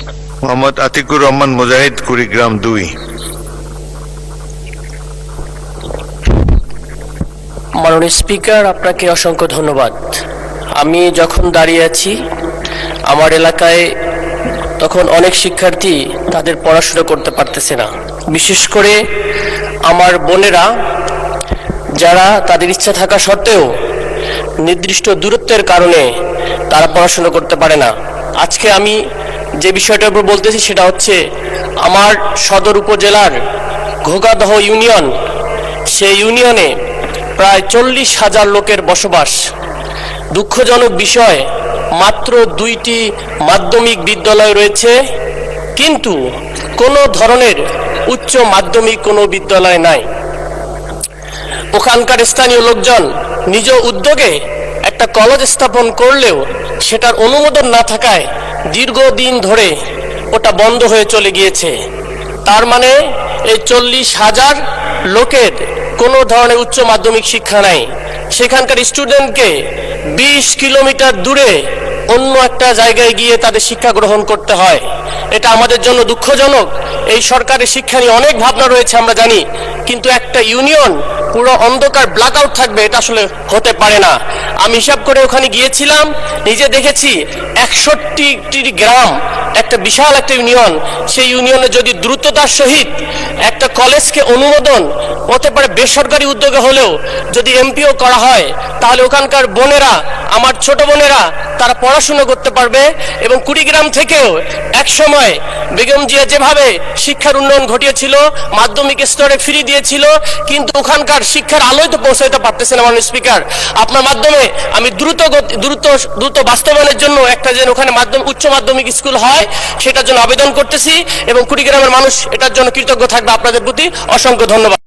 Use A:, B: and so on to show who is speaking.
A: মোহাম্মদ আতিকুর রহমান মুজাহিদ, কুড়িগ্রাম 2।
B: মাননীয় স্পিকার, আপনাকে অসংখ্য ধন্যবাদ। আমি যখন দাঁড়িয়ে আছি আমার এলাকায় তখন অনেক শিক্ষার্থী তাদের পড়াশোনা করতে পারতেছে না। বিশেষ করে আমার বোনেরা যারা তাদের ইচ্ছা থাকা সত্ত্বেও নির্দিষ্ট দূরত্বের কারণে তারা পড়াশোনা করতে পারে না। আজকে আমি যে বিষয়টার উপর বলতেছি সেটা হচ্ছে আমার সদর উপজেলার ঘোগাদহ ইউনিয়ন, সেই ইউনিয়নে প্রায় 40,000 লোকের বসবাস। দুঃখজনক বিষয়, মাত্র 2টি মাধ্যমিক বিদ্যালয় রয়েছে, কিন্তু কোনো ধরনের উচ্চ মাধ্যমিক কোনো বিদ্যালয় নাই। ওখানকার স্থানীয় লোকজন নিজ উদ্যোগে একটা কলেজ স্থাপন করলেও সেটার অনুমোদন না থাকায় দীর্ঘদিন ধরে ওটা বন্ধ হয়ে চলে গিয়েছে। তার মানে এই 40,000 লোকের কোনো ধরনের উচ্চ মাধ্যমিক শিক্ষা নাই। সেখানকার স্টুডেন্টকে 20 কিলোমিটার দূরে অন্য একটা জায়গায় গিয়ে তাদের শিক্ষা গ্রহণ করতে হয়। এটা আমাদের জন্য দুঃখজনক। এই সরকারের শিক্ষা নিয়ে অনেক ভাবনা রয়েছে আমরা জানি, কিন্তু একটা ইউনিয়ন পুরো অন্ধকার ব্ল্যাক আউট থাকবে, এটা আসলে হতে পারে না। আমি হিসাব করে ওখানে গিয়েছিলাম, নিজে দেখেছি 61টি গ্রাম, একটা বিশাল একটা ইউনিয়ন। সেই ইউনিয়নে যদি দ্রুততার সহিত একটা কলেজকে অনুমোদন হতে পারে বেসরকারি উদ্যোগে হলেও যদি এমপিও করা হয়, তাহলে ওখানকার বোনেরা, আমার ছোট বোনেরা, তারা পড়াশোনা করতে পারবে। এবং কুড়িগ্রাম থেকেও একসময় বেগম জিয়া যেভাবে শিক্ষার উন্নয়ন ঘটিয়েছিল, মাধ্যমিক স্তরে ফ্রি দিয়েছিল, কিন্তু ওখানকার শিক্ষার আলোয় তো পৌঁছাইতে পারতেছে না। মাননীয় স্পিকার, আপনার মাধ্যমে আমি দ্রুত বাস্তবায়নের জন্য একটা যেন ওখানে উচ্চ মাধ্যমিক স্কুল হয় সেটার জন্য আবেদন করতেছি, এবং কুড়িগ্রামের মানুষ এটার জন্য কৃতজ্ঞ থাকবে। আপনাদের প্রতি অসংখ্য ধন্যবাদ।